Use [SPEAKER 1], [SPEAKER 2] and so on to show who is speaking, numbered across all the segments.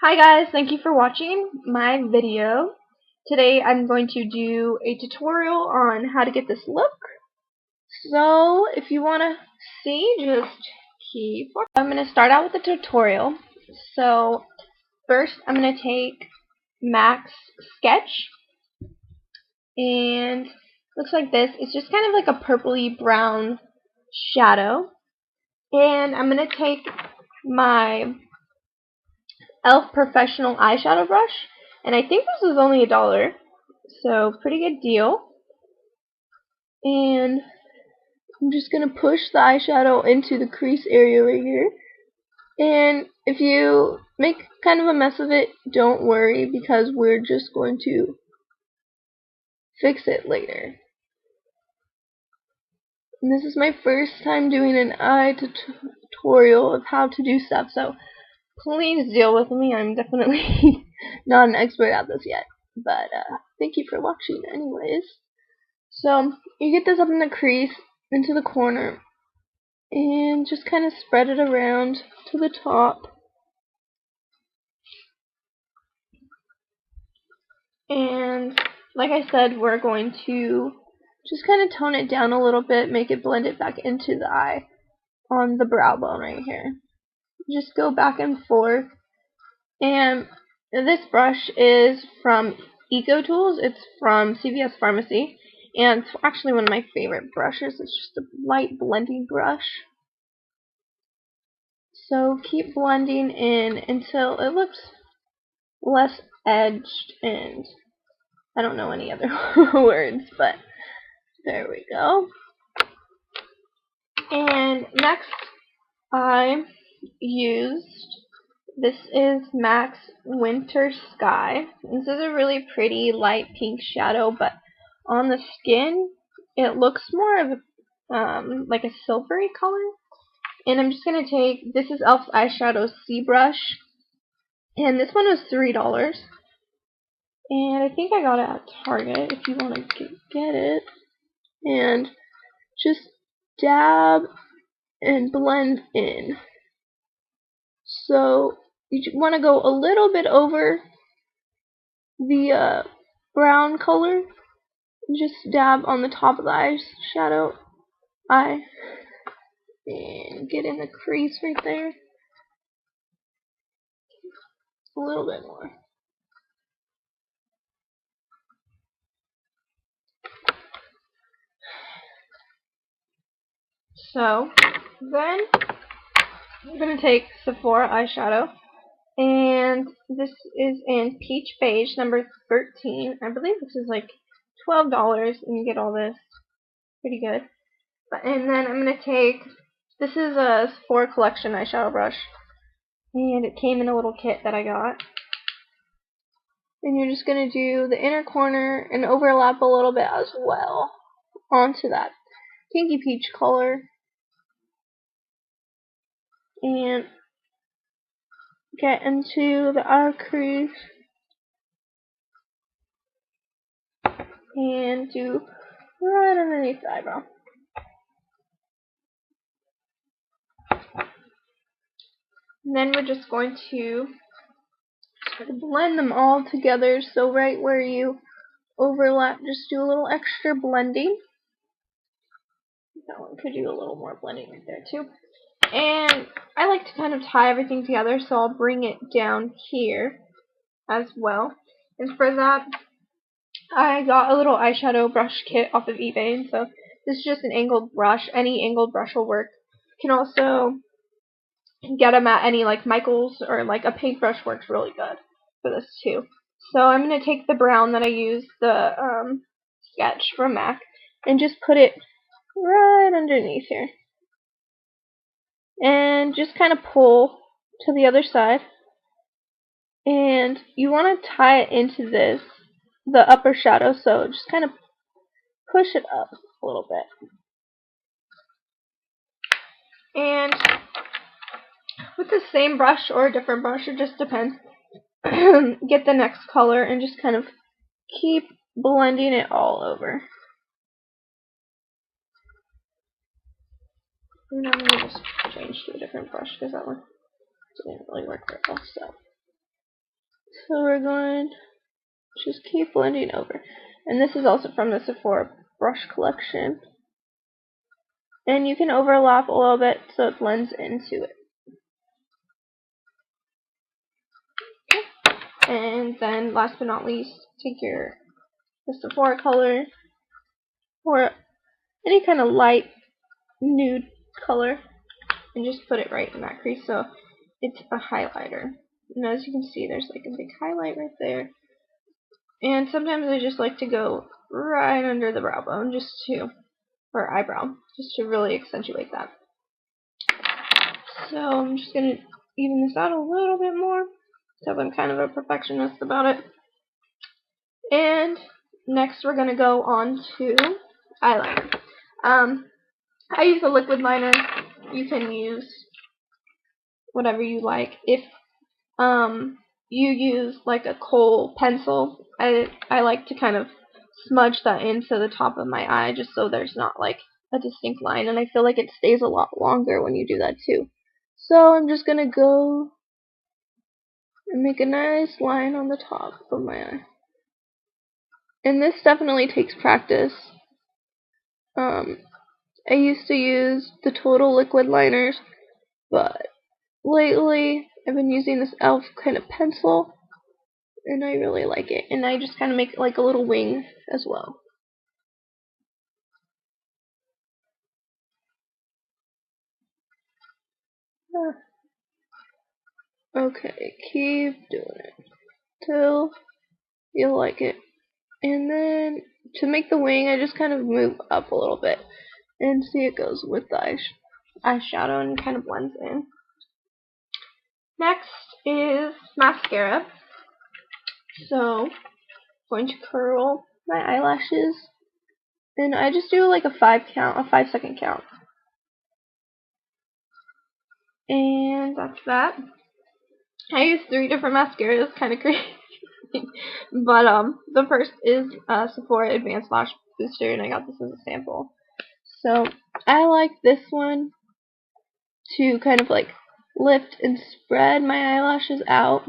[SPEAKER 1] Hi guys, thank you for watching my video. Today I'm going to do a tutorial on how to get this look. So if you want to see, just keep watching. I'm going to start out with the tutorial. So first I'm going to take MAC's sketch, and it looks like this. It's just kind of like a purpley brown shadow. And I'm going to take my e.l.f. professional eyeshadow brush, and I think this was only $1, so pretty good deal. And I'm just gonna push the eyeshadow into the crease area right here. And if you make kind of a mess of it, don't worry, because we're just going to fix it later. And this is my first time doing an eye tutorial of how to do stuff, so please deal with me. I'm definitely not an expert at this yet, but thank you for watching anyways. So you get this up in the crease, into the corner, and just kind of spread it around to the top. And like I said, we're going to just kind of tone it down a little bit, make it blend it back into the eye on the brow bone right here. Just go back and forth. And this brush is from Eco Tools. It's from CVS Pharmacy, and it's actually one of my favorite brushes. It's just a light blending brush. So keep blending in until it looks less edged, and I don't know any other words, but there we go. And next I used, this is MAC's Winter Sky. This is a really pretty light pink shadow, but on the skin it looks more of like a silvery color. And I'm just going to take, this is e.l.f.'s eyeshadow C brush, and this one was $3. And I think I got it at Target if you want to get it. And just dab and blend in. So you want to go a little bit over the brown color. Just dab on the top of the eyeshadow eye. And get in the crease right there. A little bit more. So then I'm going to take Sephora eyeshadow, and this is in Peach Beige number 13. I believe this is like $12, and you get all this. Pretty good. And then I'm going to take, this is a Sephora Collection eyeshadow brush, and it came in a little kit that I got. And you're just going to do the inner corner and overlap a little bit as well onto that pinky peach color. And get into the outer crease and do right underneath the eyebrow. And then we're just going to blend them all together, so right where you overlap, just do a little extra blending. That one could do a little more blending right there too. And I like to kind of tie everything together, so I'll bring it down here as well. And for that, I got a little eyeshadow brush kit off of eBay, and so this is just an angled brush. Any angled brush will work. You can also get them at any like Michael's, or like a paintbrush works really good for this too. So I'm going to take the brown that I used, the sketch from MAC, and just put it right underneath here. And just kind of pull to the other side. And you want to tie it into this, the upper shadow, so just kind of push it up a little bit. And with the same brush or a different brush, it just depends, get the next color and just kind of keep blending it all over. And I'm going to just change to a different brush because that one didn't really work very well. So So we're going to just keep blending over. And this is also from the Sephora brush collection. And you can overlap a little bit so it blends into it. And then last but not least, take the Sephora color or any kind of light nude color and just put it right in that crease so it's a highlighter. And as you can see, there's like a big highlight right there. And sometimes I just like to go right under the brow bone or eyebrow, just to really accentuate that. So I'm just going to even this out a little bit more because I'm kind of a perfectionist about it. And next we're going to go on to eyeliner. I use a liquid liner. You can use whatever you like. If you use like a kohl pencil, I like to kind of smudge that into the top of my eye just so there's not like a distinct line, and I feel like it stays a lot longer when you do that too. So I'm just gonna go and make a nice line on the top of my eye. And this definitely takes practice. I used to use the Total liquid liners, but lately I've been using this e.l.f. kind of pencil, and I really like it. And I just kind of make like a little wing as well. Okay, keep doing it till you like it. And then to make the wing, I just kind of move up a little bit and see it goes with the eyeshadow and kind of blends in. Next is mascara. So I'm going to curl my eyelashes, and I just do like a 5-second count. And that's that. I use 3 different mascaras, kind of crazy. But the first is Sephora Advanced Lash Booster, and I got this as a sample. So I like this one to kind of like lift and spread my eyelashes out.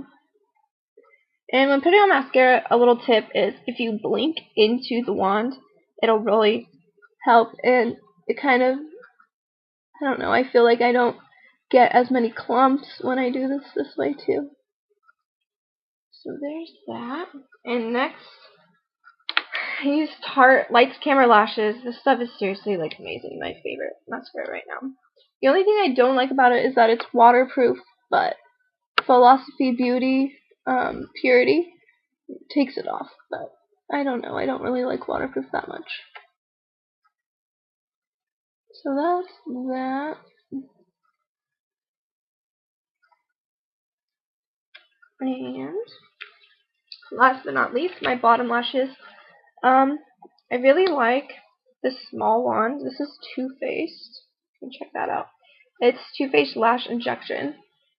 [SPEAKER 1] And when putting on mascara, a little tip is if you blink into the wand, it'll really help, and it kind of, I don't know, I feel like I don't get as many clumps when I do this way too. So there's that. And next, I use Tarte Lights Camera Lashes. This stuff is seriously like amazing. My favorite mascara right now. The only thing I don't like about it is that it's waterproof, but Philosophy Beauty Purity takes it off. But I don't know. I don't really like waterproof that much. So that's that. And last but not least, my bottom lashes. I really like this small wand. This is Too Faced. You can check that out. It's Too Faced Lash Injection.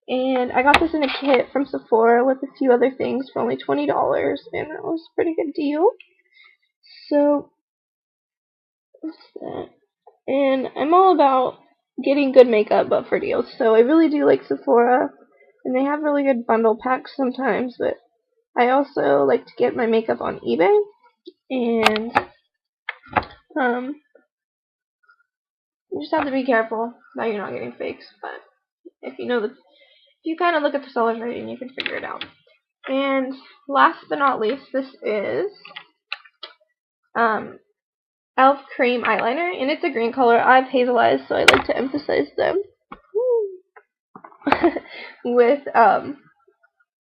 [SPEAKER 1] And I got this in a kit from Sephora with a few other things for only $20, and that was a pretty good deal. So, what's that? And I'm all about getting good makeup, but for deals. So I really do like Sephora, and they have really good bundle packs sometimes, but I also like to get my makeup on eBay, and you just have to be careful that you're not getting fakes, but if you kind of look at the seller's rating, you can figure it out. And last but not least, this is e.l.f. Cream Eyeliner, and it's a green color. I have hazel eyes, so I like to emphasize them with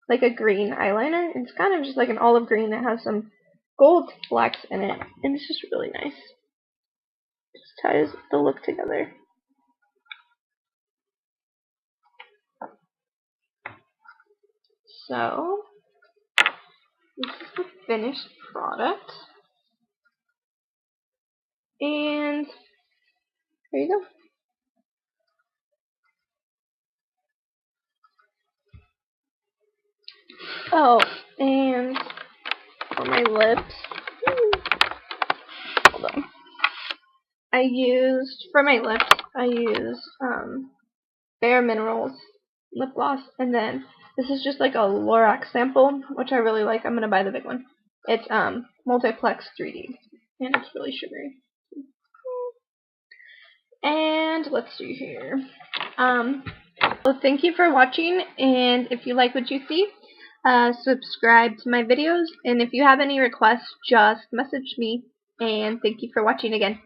[SPEAKER 1] like a green eyeliner. It's kind of just like an olive green that has some gold flecks in it, and it's just really nice. Just ties the look together. So this is the finished product, and there you go. Oh, and for my lips, hold on. For my lips, I used Bare Minerals lip gloss, and then This is just like a Lorax sample, which I really like. I'm gonna buy the big one. It's multiplex 3D, and it's really sugary. And let's see here. Well, thank you for watching, and if you like what you see, subscribe to my videos, and if you have any requests, just message me, and thank you for watching again.